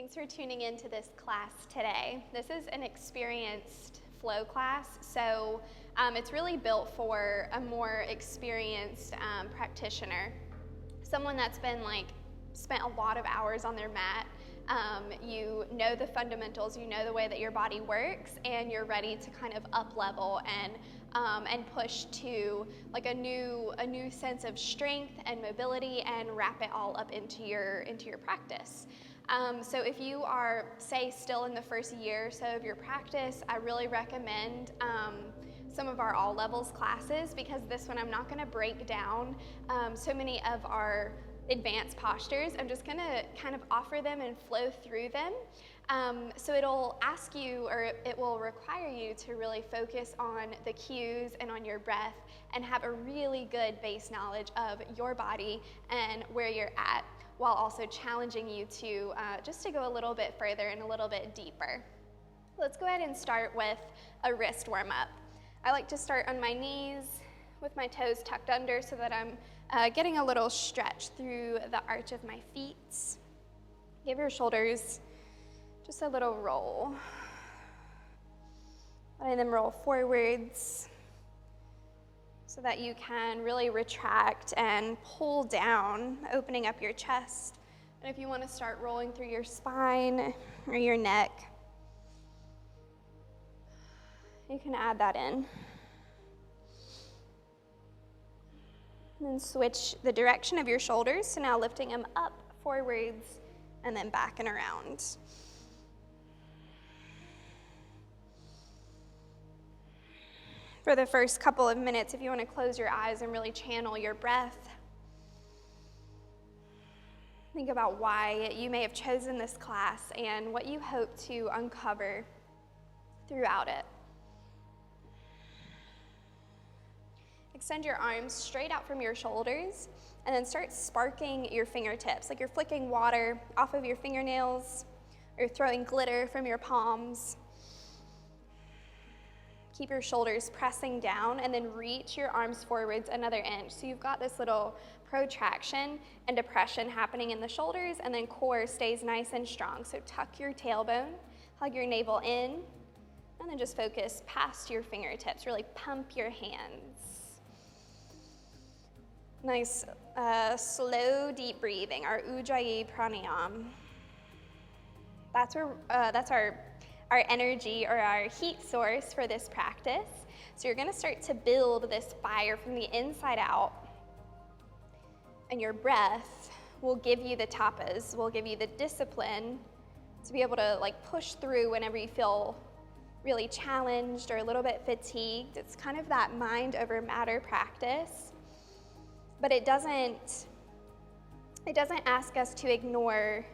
Thanks for tuning into this class today. This is an experienced flow class, so it's really built for a more experienced practitioner, someone that's been spent a lot of hours on their mat. You know the fundamentals, you know the way that your body works, and you're ready to kind of up level and push to like a new sense of strength and mobility and wrap it all up into your practice. So if you are, say, still in the first year or so of your practice, I really recommend some of our all levels classes, because this one I'm not going to break down so many of our advanced postures. I'm just going to kind of offer them and flow through them. So it'll ask you, or it will require you to really focus on the cues and on your breath and have a really good base knowledge of your body and where you're at, while also challenging you to just to go a little bit further and a little bit deeper. Let's go ahead and start with a wrist warm-up. I like to start on my knees with my toes tucked under so that I'm getting a little stretch through the arch of my feet. Give your shoulders just a little roll. Letting them roll forwards so that you can really retract and pull down, opening up your chest. And if you want to start rolling through your spine or your neck, you can add that in. And then switch the direction of your shoulders, so now lifting them up, forwards, and then back and around. For the first couple of minutes, if you want to close your eyes and really channel your breath, think about why you may have chosen this class and what you hope to uncover throughout it. Extend your arms straight out from your shoulders and then start sparking your fingertips, like you're flicking water off of your fingernails or throwing glitter from your palms. Keep your shoulders pressing down and then reach your arms forwards another inch. So you've got this little protraction and depression happening in the shoulders, and then core stays nice and strong. So tuck your tailbone, hug your navel in, and then just focus past your fingertips. Really pump your hands. Nice, slow, deep breathing, our Ujjayi pranayama. That's our energy or our heat source for this practice. So you're gonna start to build this fire from the inside out, and your breath will give you the tapas, will give you the discipline to be able to push through whenever you feel really challenged or a little bit fatigued. It's kind of that mind over matter practice, but it doesn't ask us to ignore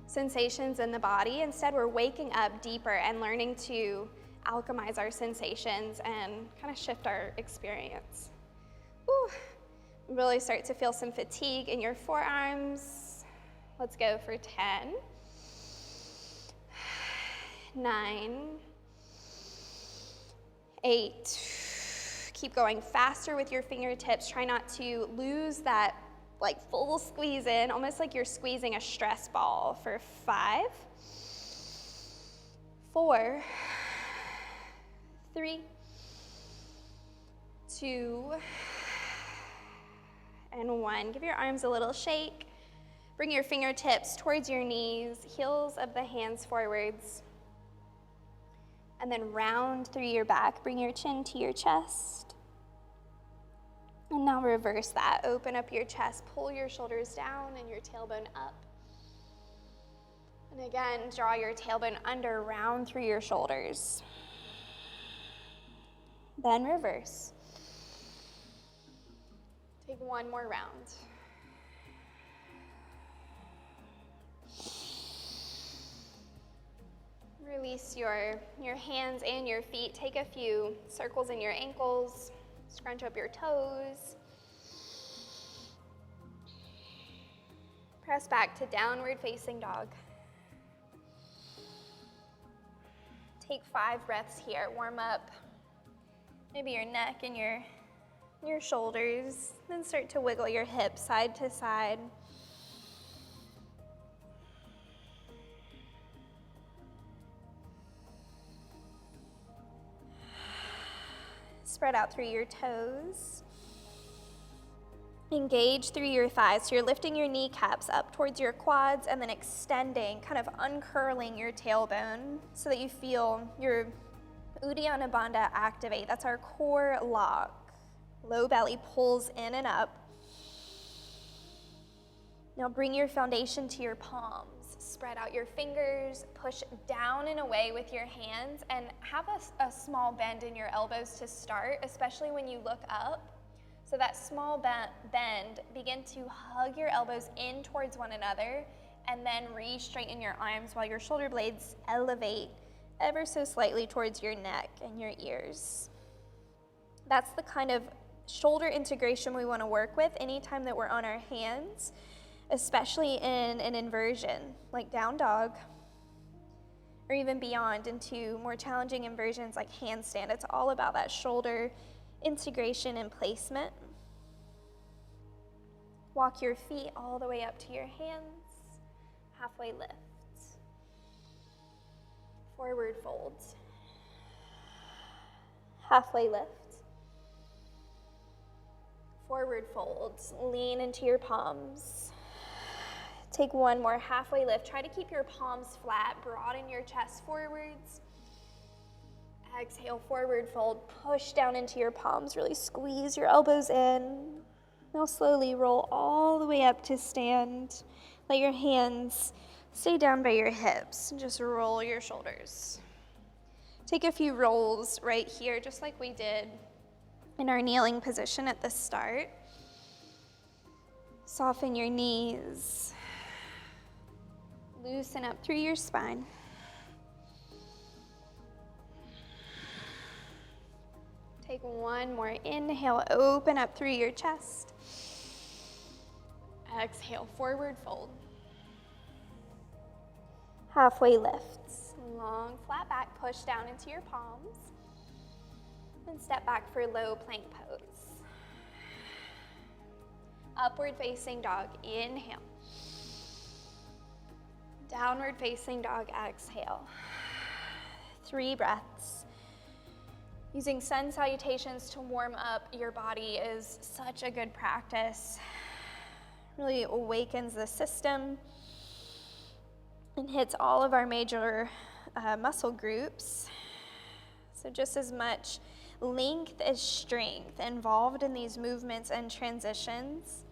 sensations in the body. Instead, we're waking up deeper and learning to alchemize our sensations and kind of shift our experience. Whew. Really start to feel some fatigue in your forearms. Let's go for 10, 9, 8. Keep going faster with your fingertips. Try not to lose that full squeeze in, almost like you're squeezing a stress ball, for 5, 4, 3, 2, and 1. Give your arms a little shake. Bring your fingertips towards your knees, heels of the hands forwards, and then round through your back. Bring your chin to your chest. And now reverse that. Open up your chest, pull your shoulders down and your tailbone up. And again, draw your tailbone under, round through your shoulders. Then reverse. Take one more round. Release your hands and your feet. Take a few circles in your ankles. Scrunch up your toes. Press back to downward facing dog. Take 5 breaths here. Warm up maybe your neck and your shoulders. Then start to wiggle your hips side to side. Spread out through your toes. Engage through your thighs. So you're lifting your kneecaps up towards your quads and then extending, kind of uncurling your tailbone so that you feel your Uddiyana Bandha activate. That's our core lock. Low belly pulls in and up. Now bring your foundation to your palms. Spread out your fingers, push down and away with your hands, and have a small bend in your elbows to start, especially when you look up. So that small bend, begin to hug your elbows in towards one another, and then re-straighten your arms while your shoulder blades elevate ever so slightly towards your neck and your ears. That's the kind of shoulder integration we want to work with anytime that we're on our hands, especially in an inversion, like down dog, or even beyond into more challenging inversions like handstand. It's all about that shoulder integration and placement. Walk your feet all the way up to your hands. Halfway lift. Forward fold. Halfway lift. Forward fold. Lean into your palms. Take one more halfway lift. Try to keep your palms flat. Broaden your chest forwards. Exhale, forward fold. Push down into your palms. Really squeeze your elbows in. Now slowly roll all the way up to stand. Let your hands stay down by your hips. And just roll your shoulders. Take a few rolls right here, just like we did in our kneeling position at the start. Soften your knees. Loosen up through your spine. Take one more inhale, open up through your chest. Exhale, forward fold. Halfway lifts. Long flat back, push down into your palms. And step back for low plank pose. Upward facing dog, inhale. Downward facing dog, exhale. 3 breaths. Using sun salutations to warm up your body is such a good practice. Really awakens the system and hits all of our major muscle groups. So just as much length as strength involved in these movements and transitions.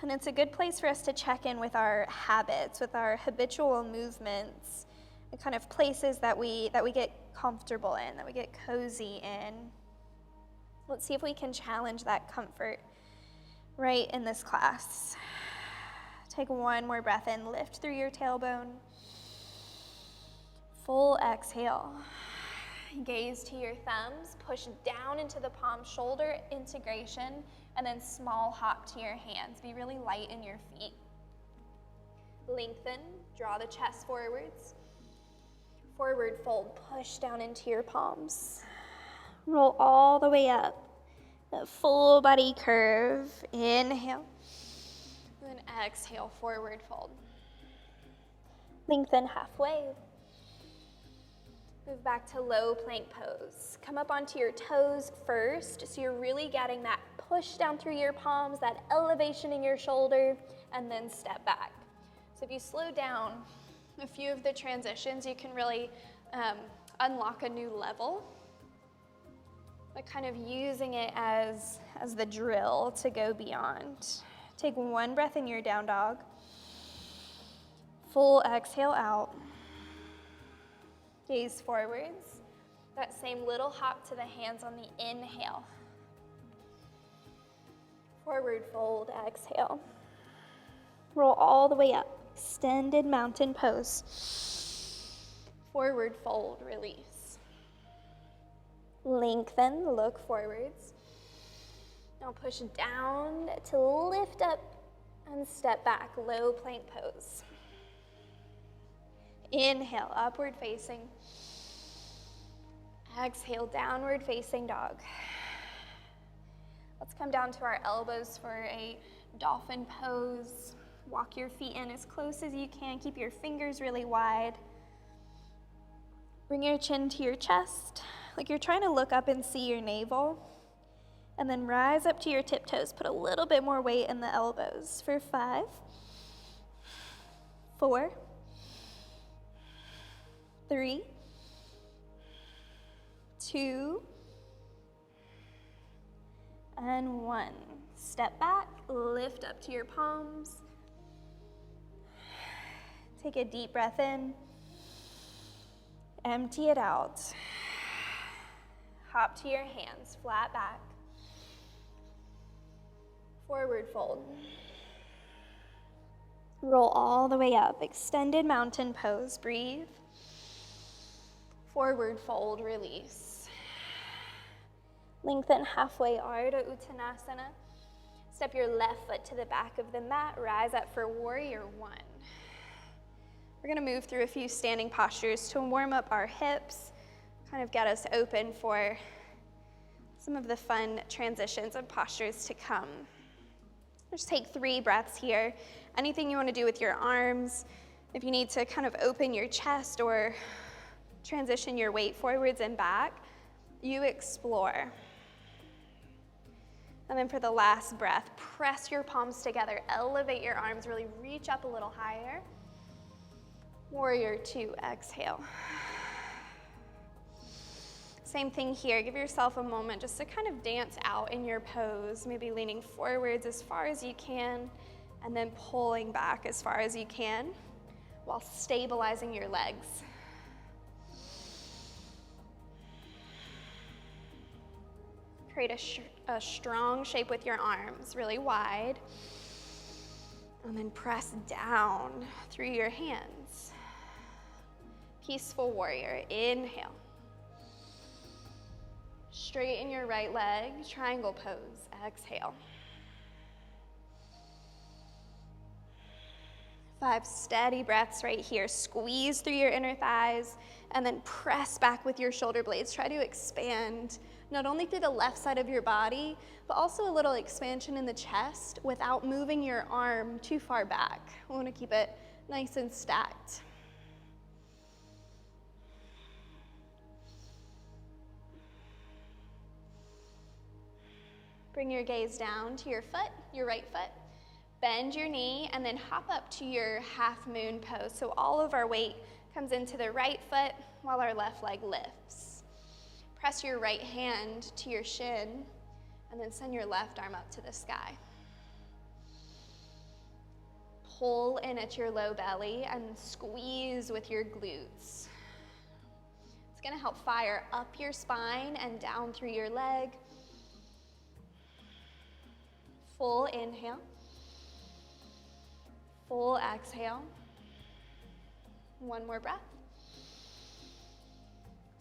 And it's a good place for us to check in with our habits, with our habitual movements, the kind of places that we get comfortable in, that we get cozy in. Let's see if we can challenge that comfort right in this class. Take one more breath in, lift through your tailbone. Full exhale. Gaze to your thumbs, push down into the palm, shoulder integration, and then small hop to your hands. Be really light in your feet. Lengthen, draw the chest forwards. Forward fold, push down into your palms. Roll all the way up. That full body curve. Inhale. And then exhale, forward fold. Lengthen halfway. Move back to low plank pose. Come up onto your toes first, so you're really getting that push down through your palms, that elevation in your shoulder, and then step back. So if you slow down a few of the transitions, you can really unlock a new level, but kind of using it as the drill to go beyond. Take one breath in your down dog. Full exhale out. Gaze forwards. That same little hop to the hands on the inhale. Forward fold, exhale. Roll all the way up. Extended mountain pose. Forward fold, release. Lengthen, look forwards. Now push down to lift up and step back, low plank pose. Inhale, upward facing. Exhale, downward facing dog. Let's come down to our elbows for a dolphin pose. Walk your feet in as close as you can. Keep your fingers really wide. Bring your chin to your chest, like you're trying to look up and see your navel. And then rise up to your tiptoes. Put a little bit more weight in the elbows for 5, 4, 3, 2, and 1. Step back, lift up to your palms. Take a deep breath in. Empty it out. Hop to your hands, flat back. Forward fold. Roll all the way up, extended mountain pose, breathe. Forward fold, release. Lengthen halfway, Ardha Uttanasana. Step your left foot to the back of the mat, rise up for Warrior One. We're gonna move through a few standing postures to warm up our hips, kind of get us open for some of the fun transitions and postures to come. Just take 3 breaths here. Anything you want to do with your arms, if you need to kind of open your chest or transition your weight forwards and back, you explore. And then for the last breath, press your palms together, elevate your arms, really reach up a little higher. Warrior Two, exhale. Same thing here, give yourself a moment just to kind of dance out in your pose, maybe leaning forwards as far as you can, and then pulling back as far as you can, while stabilizing your legs. Create a strong shape with your arms, really wide, and then press down through your hands. Peaceful warrior, inhale. Straighten your right leg, triangle pose, exhale. 5 steady breaths right here. Squeeze through your inner thighs and then press back with your shoulder blades. Try to expand not only through the left side of your body, but also a little expansion in the chest without moving your arm too far back. We want to keep it nice and stacked. Bring your gaze down to your foot, your right foot. Bend your knee and then hop up to your half moon pose. So all of our weight comes into the right foot while our left leg lifts. Press your right hand to your shin and then send your left arm up to the sky. Pull in at your low belly and squeeze with your glutes. It's gonna help fire up your spine and down through your leg. Full inhale, full exhale. 1 more breath.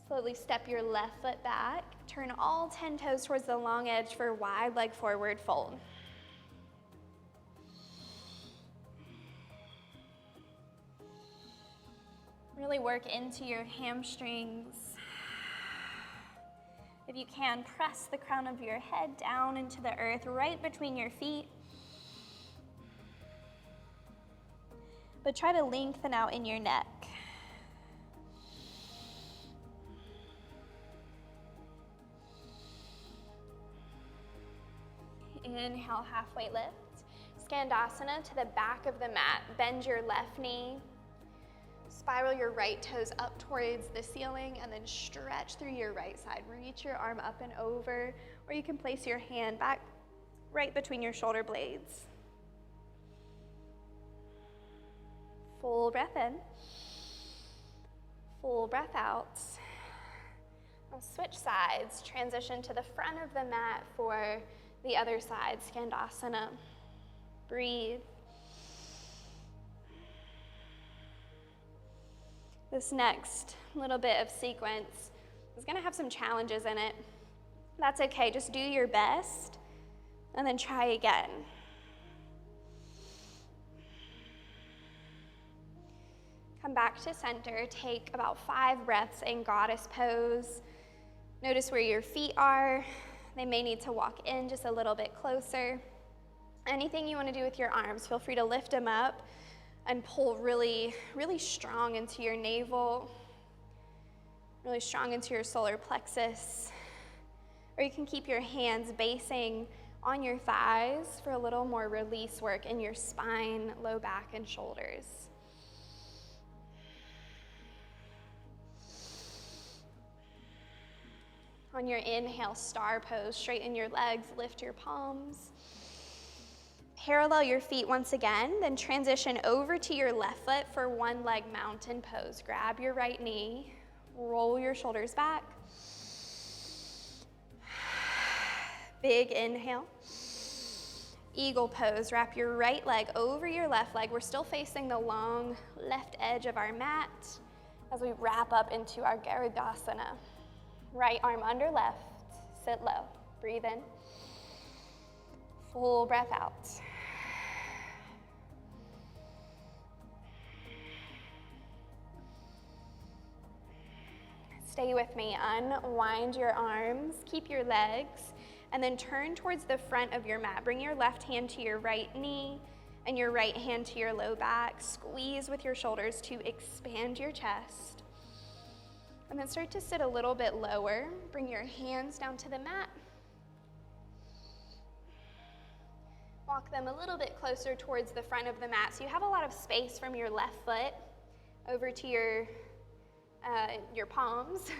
Slowly step your left foot back. Turn all 10 toes towards the long edge for wide leg forward fold. Really work into your hamstrings. If you can, press the crown of your head down into the earth, right between your feet. But try to lengthen out in your neck. Inhale, halfway lift. Skandasana to the back of the mat. Bend your left knee. Spiral your right toes up towards the ceiling and then stretch through your right side. Reach your arm up and over, or you can place your hand back right between your shoulder blades. Full breath in, full breath out. Now switch sides, transition to the front of the mat for the other side, Skandasana. Breathe. This next little bit of sequence is gonna have some challenges in it. That's okay, just do your best and then try again. Come back to center, take about 5 breaths in goddess pose. Notice where your feet are. They may need to walk in just a little bit closer. Anything you wanna do with your arms, feel free to lift them up and pull really, really strong into your navel. really strong into your solar plexus. Or you can keep your hands basing on your thighs for a little more release work in your spine, low back, and shoulders. On your inhale, star pose, straighten your legs, lift your palms. Parallel your feet once again, then transition over to your left foot for one leg mountain pose. Grab your right knee, roll your shoulders back. Big inhale. Eagle pose, wrap your right leg over your left leg. We're still facing the long left edge of our mat as we wrap up into our Garudasana. Right arm under left, sit low, breathe in. Full breath out. Stay with me, unwind your arms, keep your legs, and then turn towards the front of your mat. Bring your left hand to your right knee and your right hand to your low back. Squeeze with your shoulders to expand your chest. And then start to sit a little bit lower. Bring your hands down to the mat. Walk them a little bit closer towards the front of the mat so you have a lot of space from your left foot over to your palms.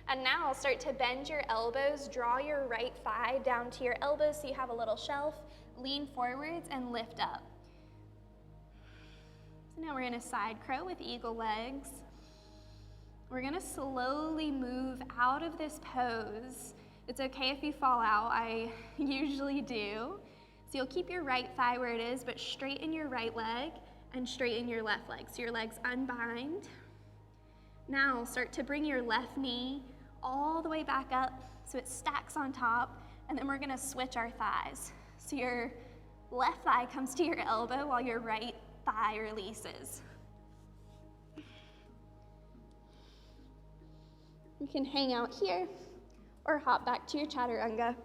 And now start to bend your elbows, draw your right thigh down to your elbows so you have a little shelf, lean forwards and lift up. So now we're in a side crow with eagle legs. We're gonna slowly move out of this pose. It's okay if you fall out, I usually do. So you'll keep your right thigh where it is, but straighten your right leg and straighten your left leg. So your legs unbind. Now start to bring your left knee all the way back up so it stacks on top, and then we're gonna switch our thighs. So your left thigh comes to your elbow while your right thigh releases. You can hang out here or hop back to your chaturanga.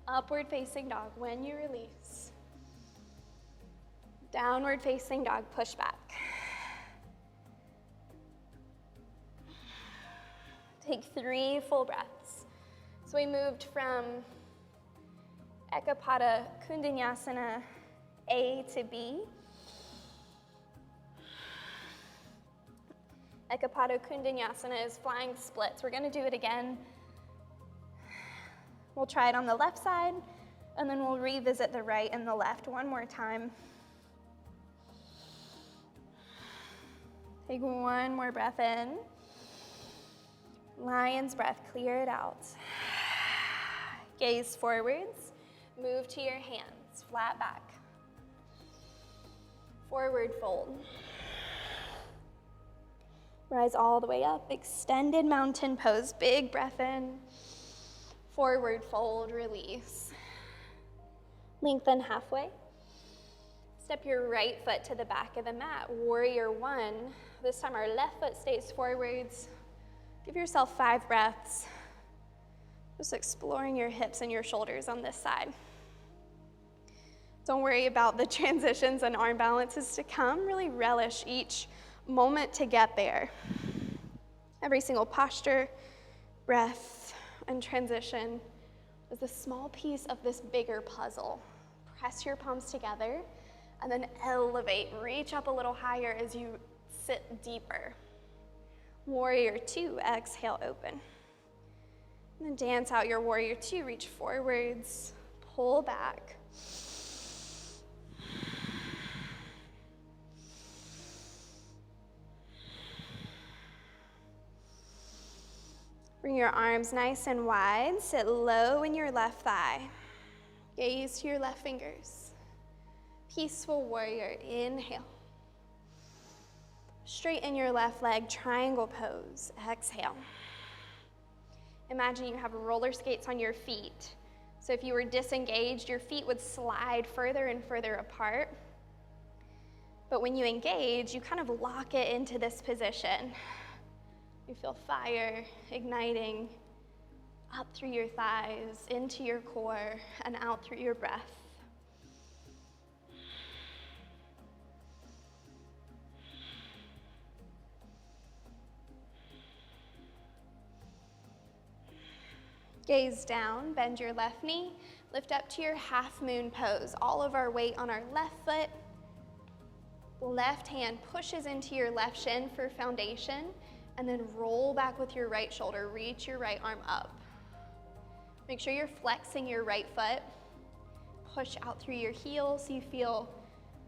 Upward facing dog when you release. Downward facing dog, push back. Take 3 full breaths. So we moved from Ekapada Kundanyasana A to B. Ekapada Kundanyasana is flying splits. We're gonna do it again. We'll try it on the left side, and then we'll revisit the right and the left one more time. Take one more breath in. Lion's breath, clear it out. Gaze forwards, move to your hands, flat back. Forward fold. Rise all the way up, extended mountain pose, big breath in. Forward fold, release. Lengthen halfway. Step your right foot to the back of the mat, warrior one. This time our left foot stays forwards. Give yourself 5 breaths. Just exploring your hips and your shoulders on this side. Don't worry about the transitions and arm balances to come. Really relish each moment to get there. Every single posture, breath, and transition is a small piece of this bigger puzzle. Press your palms together and then elevate. Reach up a little higher as you sit deeper. Warrior two, exhale, open. And then dance out your warrior two, reach forwards, pull back. Bring your arms nice and wide, sit low in your left thigh. Gaze to your left fingers. Peaceful warrior, inhale. Straighten your left leg, triangle pose, exhale. Imagine you have roller skates on your feet. So if you were disengaged, your feet would slide further and further apart. But when you engage, you kind of lock it into this position. You feel fire igniting up through your thighs, into your core, and out through your breath. Gaze down, bend your left knee, lift up to your half moon pose. All of our weight on our left foot. Left hand pushes into your left shin for foundation, and then roll back with your right shoulder. Reach your right arm up. Make sure you're flexing your right foot. Push out through your heel so you feel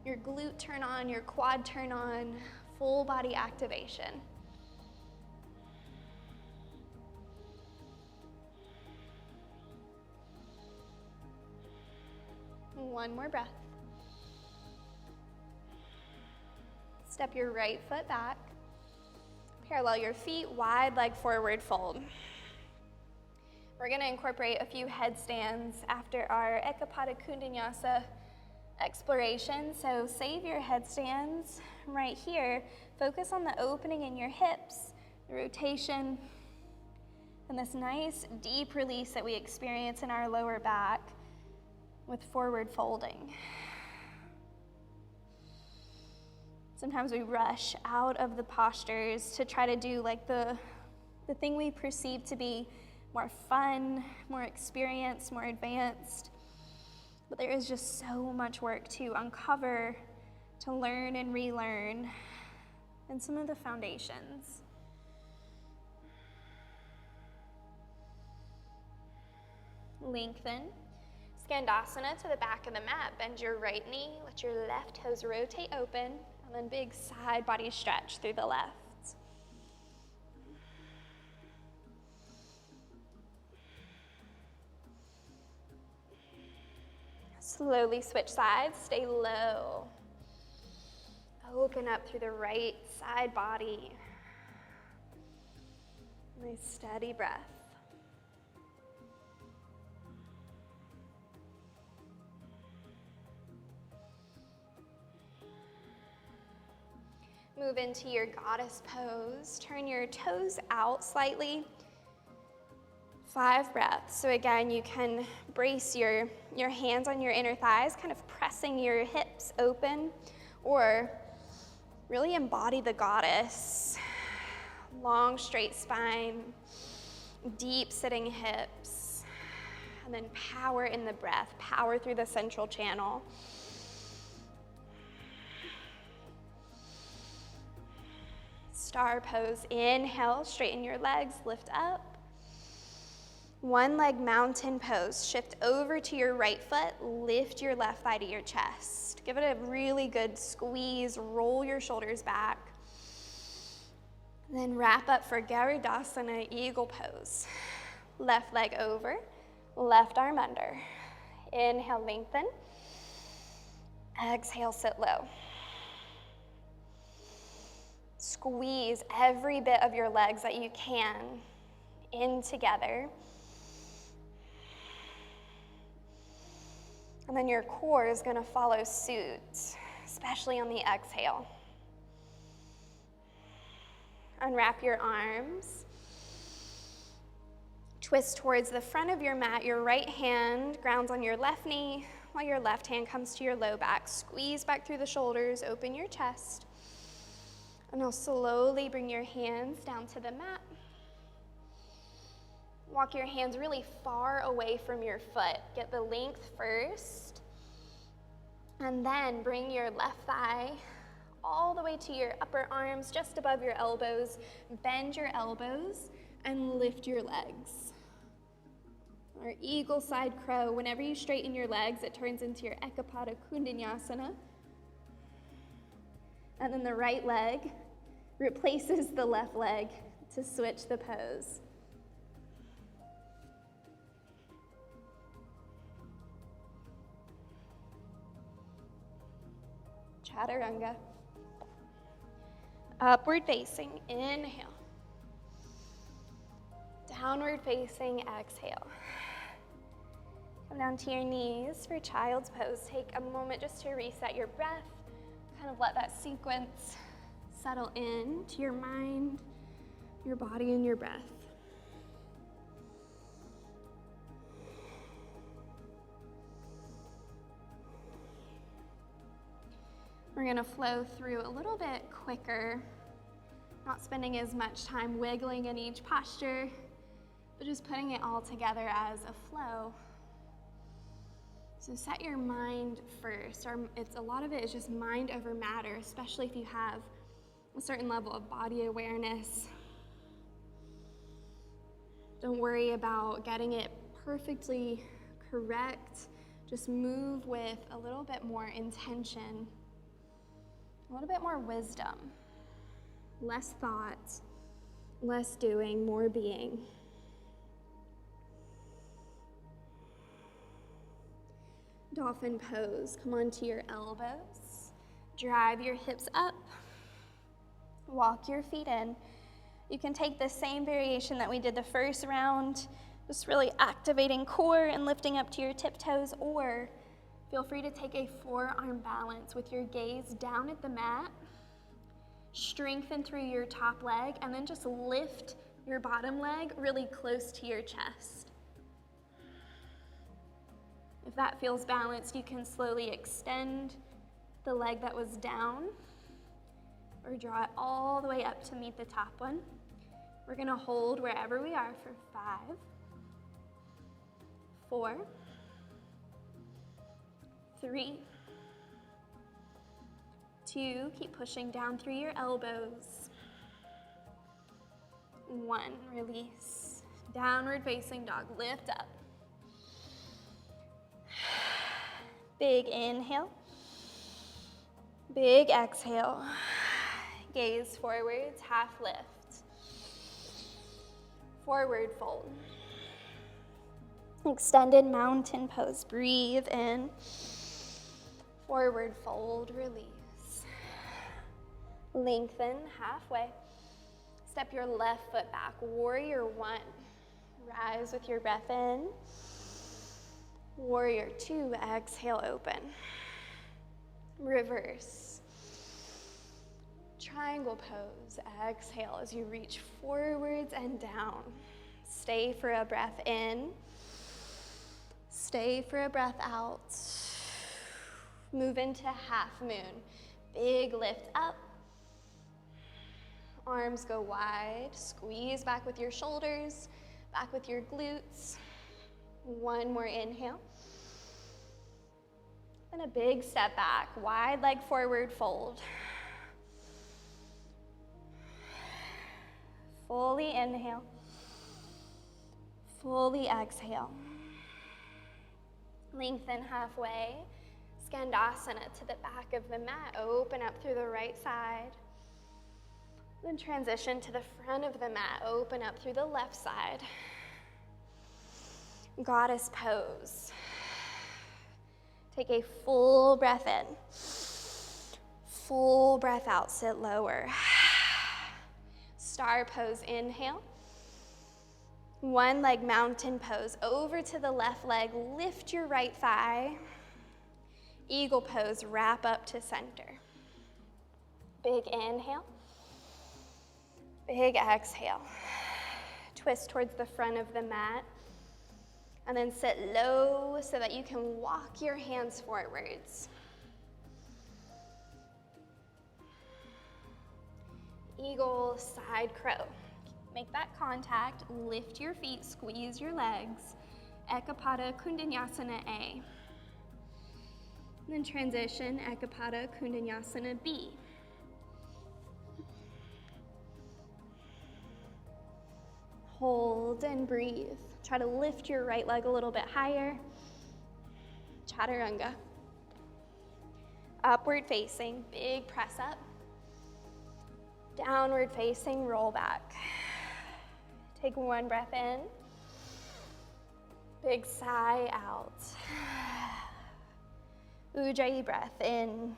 your glute turn on, your quad turn on, full body activation. One more breath. Step your right foot back. Parallel your feet, wide leg forward fold. We're going to incorporate a few headstands after our Ekapada Kundanyasa exploration. So save your headstands right here. Focus on the opening in your hips, the rotation, and this nice deep release that we experience in our lower back with forward folding. Sometimes we rush out of the postures to try to do like the thing we perceive to be more fun, more experienced, more advanced. But there is just so much work to uncover, to learn and relearn, and some of the foundations. Lengthen. Skandasana to the back of the mat. Bend your right knee, let your left toes rotate open, and then big side body stretch through the left. Slowly switch sides, stay low. Open up through the right side body. Nice steady breath. Move into your goddess pose. Turn your toes out slightly. 5 breaths. So again, you can brace your hands on your inner thighs, kind of pressing your hips open, or really embody the goddess. Long, straight spine, deep sitting hips, and then power in the breath, power through the central channel. Star pose. Inhale, straighten your legs, lift up. One leg mountain pose. Shift over to your right foot, lift your left thigh to your chest. Give it a really good squeeze, roll your shoulders back. Then wrap up for Garudasana, eagle pose. Left leg over, left arm under. Inhale, lengthen. Exhale, sit low. Squeeze every bit of your legs that you can in together. And then your core is going to follow suit, especially on the exhale. Unwrap your arms. Twist towards the front of your mat. Your right hand grounds on your left knee while your left hand comes to your low back. Squeeze back through the shoulders, open your chest. And now slowly bring your hands down to the mat. Walk your hands really far away from your foot. Get the length first. And then bring your left thigh all the way to your upper arms, just above your elbows. Bend your elbows and lift your legs. Our eagle side crow. Whenever you straighten your legs, it turns into your Ekapada Kundanyasana. And then the right leg replaces the left leg to switch the pose. Chaturanga. Upward facing, inhale. Downward facing, exhale. Come down to your knees for child's pose. Take a moment just to reset your breath. Kind of let that sequence settle in to your mind, your body, and your breath. We're going to flow through a little bit quicker, not spending as much time wiggling in each posture. but just putting it all together as a flow. So set your mind first. A lot of it is just mind over matter, especially if you have a certain level of body awareness. Don't worry about getting it perfectly correct. Just move with a little bit more intention, a little bit more wisdom, less thought, less doing, more being. Dolphin pose. Come onto your elbows. Drive your hips up. Walk your feet in. You can take the same variation that we did the first round, just really activating core and lifting up to your tiptoes, or feel free to take a forearm balance with your gaze down at the mat. Strengthen through your top leg, and then just lift your bottom leg really close to your chest. If that feels balanced, you can slowly extend the leg that was down, or draw it all the way up to meet the top one. We're gonna hold wherever we are for 5, 4, 3, 2, keep pushing down through your elbows. 1, release. Downward facing dog, lift up. Big inhale. Big exhale. Gaze forwards, half lift. Forward fold. Extended mountain pose. Breathe in. Forward fold, release. Lengthen halfway. Step your left foot back. Warrior 1. Rise with your breath in. Warrior 2, exhale, open. Reverse. Triangle pose, exhale as you reach forwards and down. Stay for a breath in. Stay for a breath out. Move into half moon. Big lift up. Arms go wide. Squeeze back with your shoulders, back with your glutes. 1 more inhale. Then a big step back, wide leg forward fold. Fully inhale. Fully exhale. Lengthen halfway. Skandasana to the back of the mat. Open up through the right side. Then transition to the front of the mat. Open up through the left side. Goddess pose. Take a full breath in. Full breath out, sit lower. Star pose, inhale. 1 leg mountain pose, over to the left leg, lift your right thigh. Eagle pose, wrap up to center. Big inhale. Big exhale. Twist towards the front of the mat. And then sit low so that you can walk your hands forwards. Eagle, side crow. Make that contact, lift your feet, squeeze your legs. Ekapada Kundanyasana A. Then transition, Ekapada Kundanyasana B. Hold and breathe. Try to lift your right leg a little bit higher. Chaturanga. Upward facing, big press up. Downward facing, roll back. Take 1 breath in. Big sigh out. Ujjayi breath in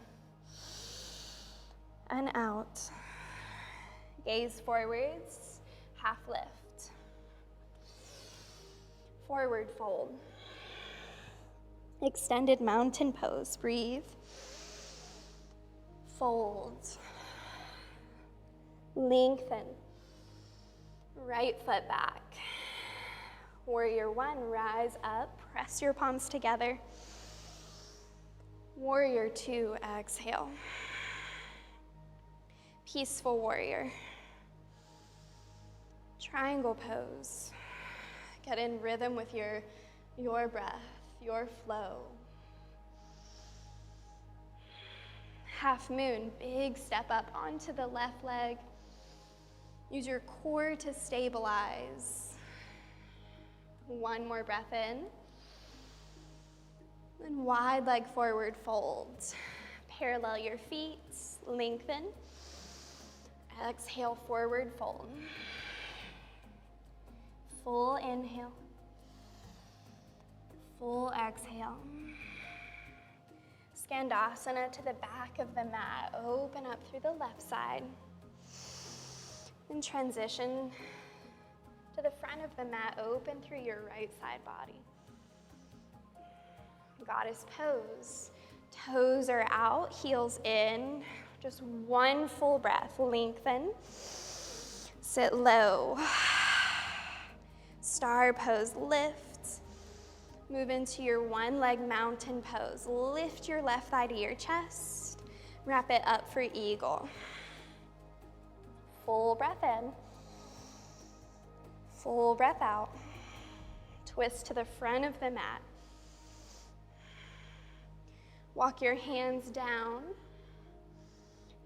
and out. Gaze forwards, half lift. Forward fold. Extended mountain pose. Breathe. Fold. Lengthen. Right foot back. Warrior 1, rise up. Press your palms together. Warrior 2, exhale. Peaceful warrior. Triangle pose. Get in rhythm with your breath, your flow. Half moon, big step up onto the left leg. Use your core to stabilize. One more breath in. Then wide leg forward fold. Parallel your feet, lengthen. Exhale, forward fold. Full inhale. Full exhale. Skandasana to the back of the mat. Open up through the left side. And transition to the front of the mat. Open through your right side body. Goddess pose. Toes are out, heels in. Just one full breath. Lengthen. Sit low. Star pose, lift. Move into your one leg mountain pose. Lift your left thigh to your chest. Wrap it up for eagle. Full breath in. Full breath out. Twist to the front of the mat. Walk your hands down.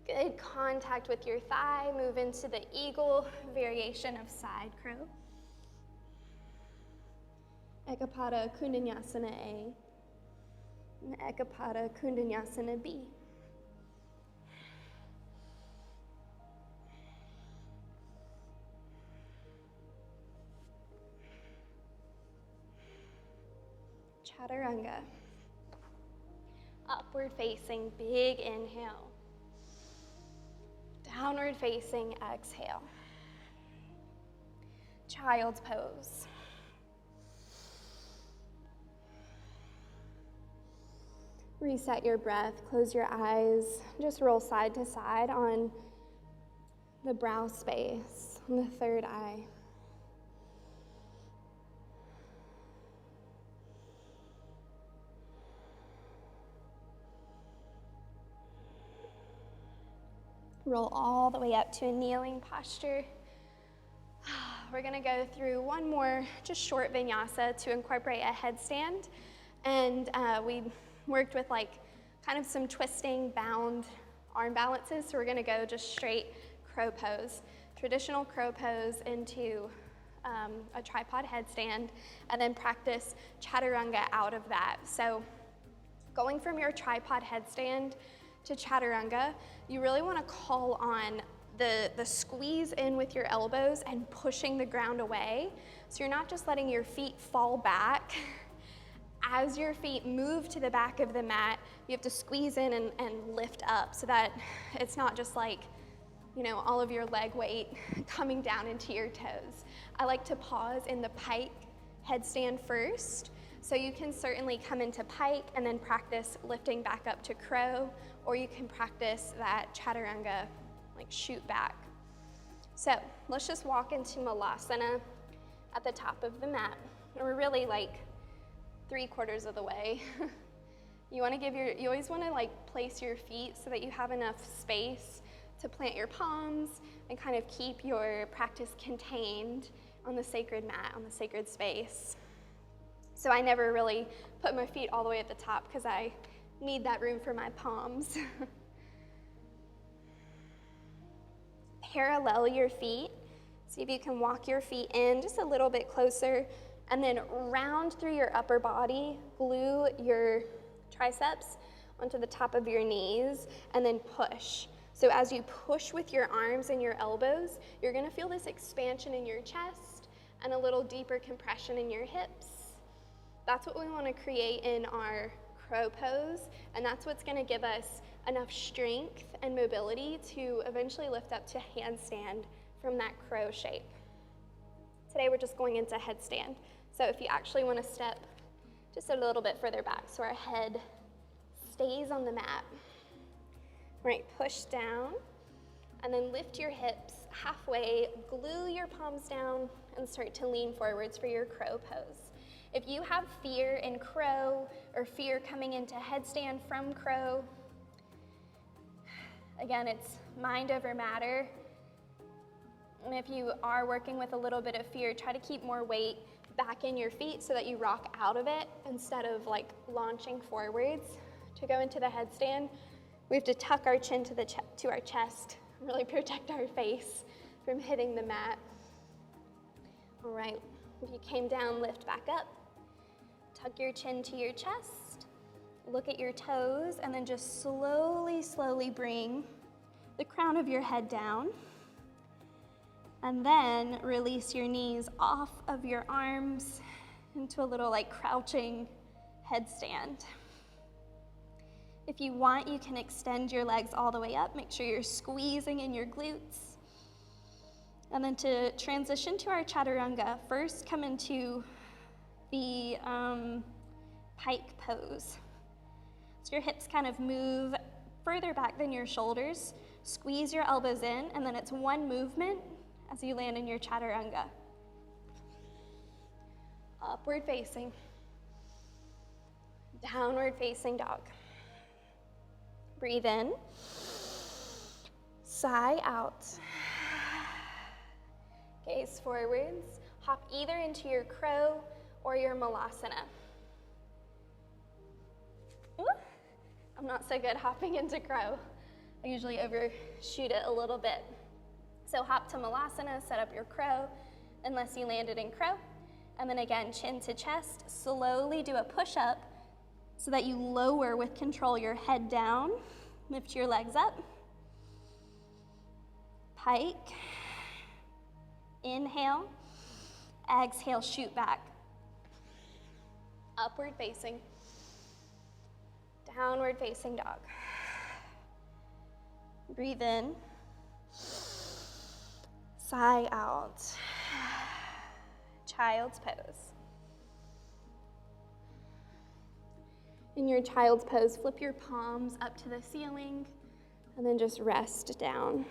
Good contact with your thigh. Move into the eagle variation of side crow. Ekapada Kundanyasana A. And Ekapada Kundanyasana B. Chaturanga. Upward facing, big inhale. Downward facing, exhale. Child's pose. Reset your breath, close your eyes, just roll side to side on the brow space, on the third eye. Roll all the way up to a kneeling posture. We're gonna go through one more just short vinyasa to incorporate a headstand. And we worked with like kind of some twisting bound arm balances. So we're gonna go just straight crow pose. Traditional crow pose into a tripod headstand and then practice chaturanga out of that. So going from your tripod headstand to chaturanga, you really want to call on the squeeze in with your elbows and pushing the ground away. So you're not just letting your feet fall back. As your feet move to the back of the mat, you have to squeeze in and lift up so that it's not just like, you know, all of your leg weight coming down into your toes. I like to pause in the pike headstand first. So you can certainly come into pike and then practice lifting back up to crow, or you can practice that chaturanga, like shoot back. So let's just walk into malasana at the top of the mat. And we're really like 3/4 of the way. You always want to like place your feet so that you have enough space to plant your palms and kind of keep your practice contained on the sacred mat, on the sacred space. So I never really put my feet all the way at the top because I need that room for my palms. Parallel your feet. See if you can walk your feet in just a little bit closer and then round through your upper body, glue your triceps onto the top of your knees and then push. So as you push with your arms and your elbows, you're gonna feel this expansion in your chest and a little deeper compression in your hips. That's what we want to create in our crow pose, and that's what's going to give us enough strength and mobility to eventually lift up to handstand from that crow shape. Today we're just going into headstand. So if you actually want to step just a little bit further back so our head stays on the mat. Right, push down and then lift your hips halfway, glue your palms down and start to lean forwards for your crow pose. If you have fear in crow or fear coming into headstand from crow, again, it's mind over matter. And if you are working with a little bit of fear, try to keep more weight back in your feet so that you rock out of it instead of like launching forwards. To go into the headstand, we have to tuck our chin to our chest, really protect our face from hitting the mat. All right, if you came down, lift back up. Tuck your chin to your chest, look at your toes, and then just slowly bring the crown of your head down. And then release your knees off of your arms into a little like crouching headstand. If you want, you can extend your legs all the way up. Make sure you're squeezing in your glutes. And then to transition to our chaturanga, first come into the pike pose. So your hips kind of move further back than your shoulders. Squeeze your elbows in, and then it's one movement as you land in your chaturanga. Upward facing. Downward facing dog. Breathe in. Sigh out. Gaze forwards. Hop either into your crow or your malasana. Ooh, I'm not so good hopping into crow. I usually overshoot it a little bit. So hop to malasana, set up your crow, unless you landed in crow. And then again, chin to chest. Slowly do a push-up so that you lower with control your head down. Lift your legs up. Pike. Inhale. Exhale, shoot back. Upward facing. Downward facing dog. Breathe in. Sigh out. Child's pose. In your child's pose, flip your palms up to the ceiling and then just rest down.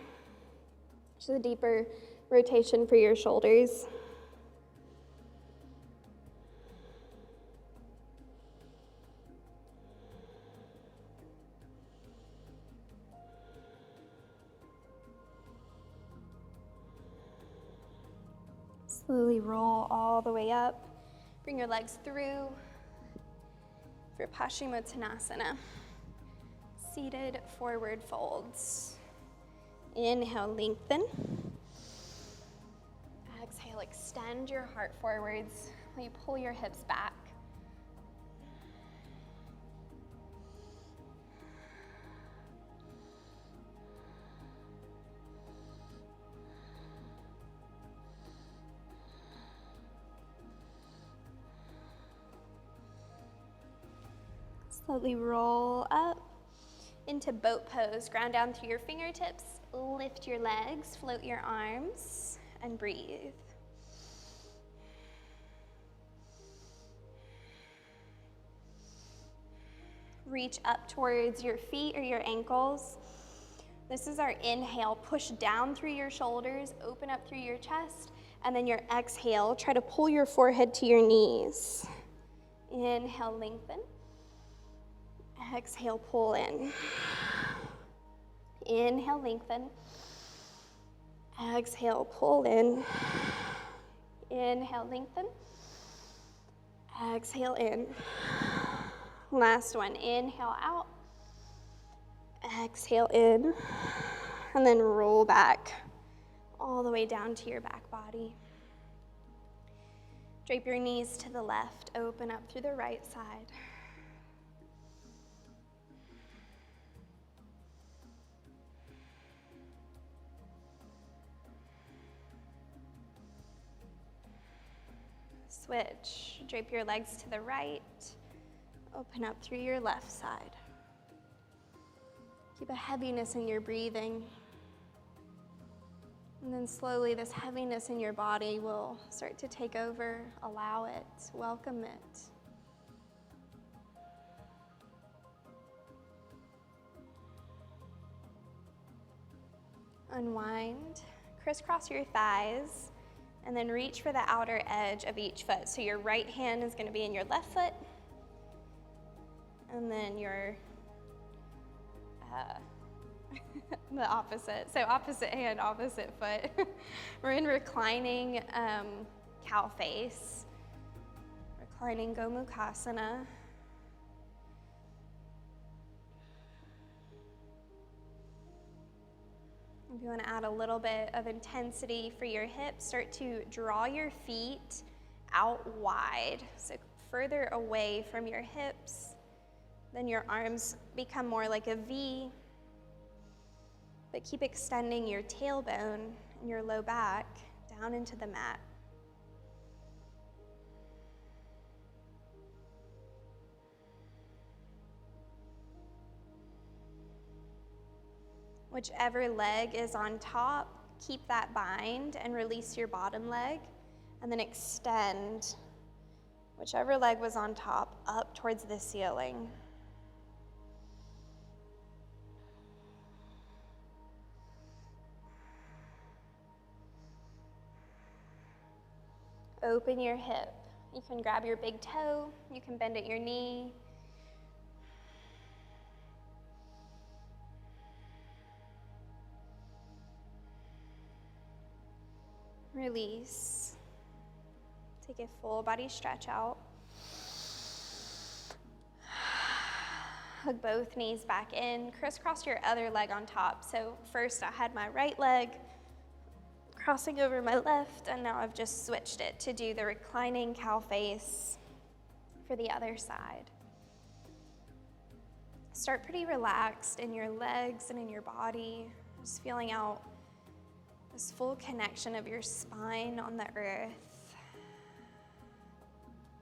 Just a deeper rotation for your shoulders. Slowly roll all the way up. Bring your legs through for Paschimottanasana. Seated forward folds. Inhale, lengthen. Exhale, extend your heart forwards while you pull your hips back. Slowly roll up into boat pose. Ground down through your fingertips. Lift your legs, float your arms, and breathe. Reach up towards your feet or your ankles. This is our inhale. Push down through your shoulders, open up through your chest, and then your exhale, try to pull your forehead to your knees. Inhale, lengthen. Exhale, pull in. Inhale, lengthen. Exhale, pull in. Inhale, lengthen. Exhale, in. Last one. Inhale out. Exhale, in. And then roll back all the way down to your back body. Drape your knees to the left. Open up through the right side. Switch. Drape your legs to the right. Open up through your left side. Keep a heaviness in your breathing. And then slowly this heaviness in your body will start to take over. Allow it. Welcome it. Unwind. Crisscross your thighs. And then reach for the outer edge of each foot. So your right hand is going to be in your left foot. And then your, the opposite. So opposite hand, opposite foot. We're in reclining cow face. Reclining Gomukhasana. If you want to add a little bit of intensity for your hips, start to draw your feet out wide, so further away from your hips. Then your arms become more like a V, but keep extending your tailbone and your low back down into the mat. Whichever leg is on top, keep that bind and release your bottom leg, and then extend whichever leg was on top up towards the ceiling. Open your hip. You can grab your big toe, you can bend at your knee. Release. Take a full body stretch out. Hug both knees back in. Crisscross your other leg on top. So first I had my right leg crossing over my left, and now I've just switched it to do the reclining cow face for the other side. Start pretty relaxed in your legs and in your body, just feeling out this full connection of your spine on the earth.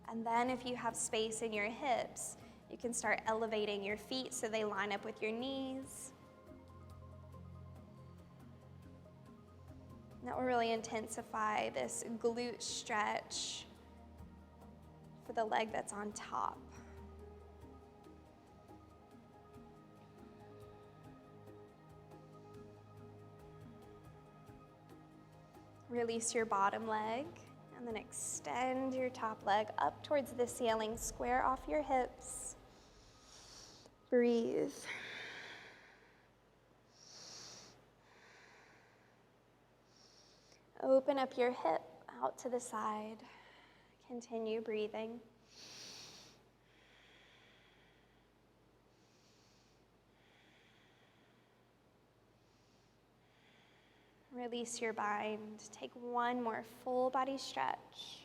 And then if you have space in your hips, you can start elevating your feet so they line up with your knees. That will really intensify this glute stretch for the leg that's on top. Release your bottom leg, and then extend your top leg up towards the ceiling. Square off your hips. Breathe. Open up your hip out to the side. Continue breathing. Release your bind. Take one more full body stretch.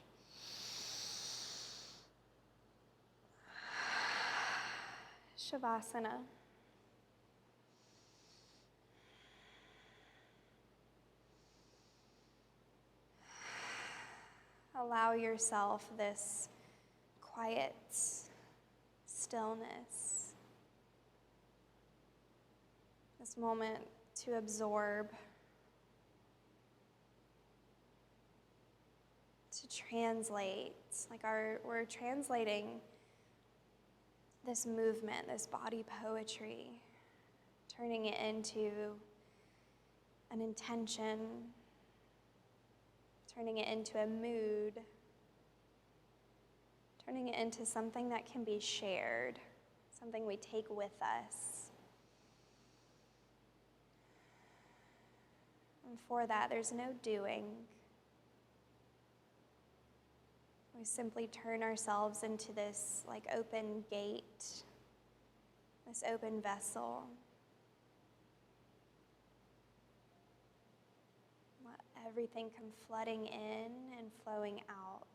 Shavasana. Allow yourself this quiet stillness, this moment to absorb, to translate. Like we're translating this movement, this body poetry, turning it into an intention, turning it into a mood, turning it into something that can be shared, something we take with us. And for that, there's no doing. We simply turn ourselves into this like open gate, this open vessel. Let everything come flooding in and flowing out.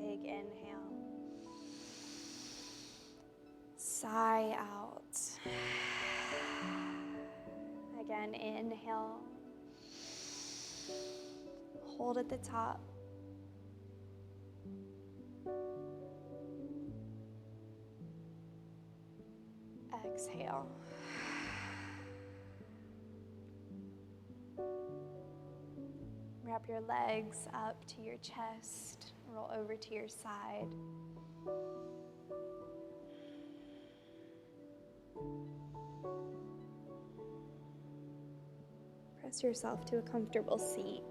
Big inhale. Sigh out. Again, inhale. Hold at the top. Exhale. Wrap your legs up to your chest, roll over to your side. Press yourself to a comfortable seat.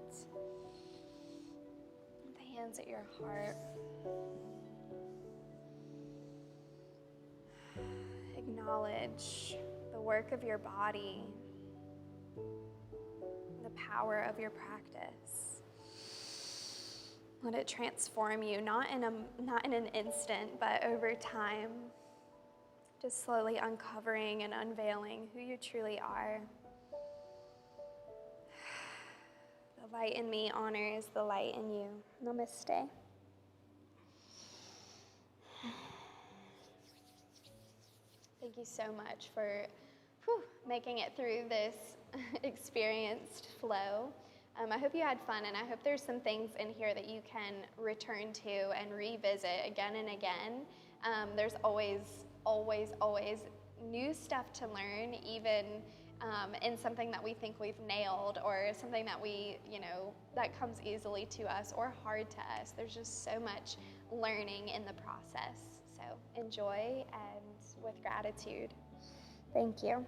With the hands at your heart. Acknowledge the work of your body, the power of your practice. Let it transform you, not in an instant, but over time. Just slowly uncovering and unveiling who you truly are. The light in me honors the light in you. Namaste. Thank you so much for making it through this experienced flow. I hope you had fun, and I hope there's some things in here that you can return to and revisit again and again. There's always new stuff to learn, even in something that we think we've nailed, or something that that comes easily to us or hard to us. There's just so much learning in the process. So enjoy, and with gratitude. Thank you.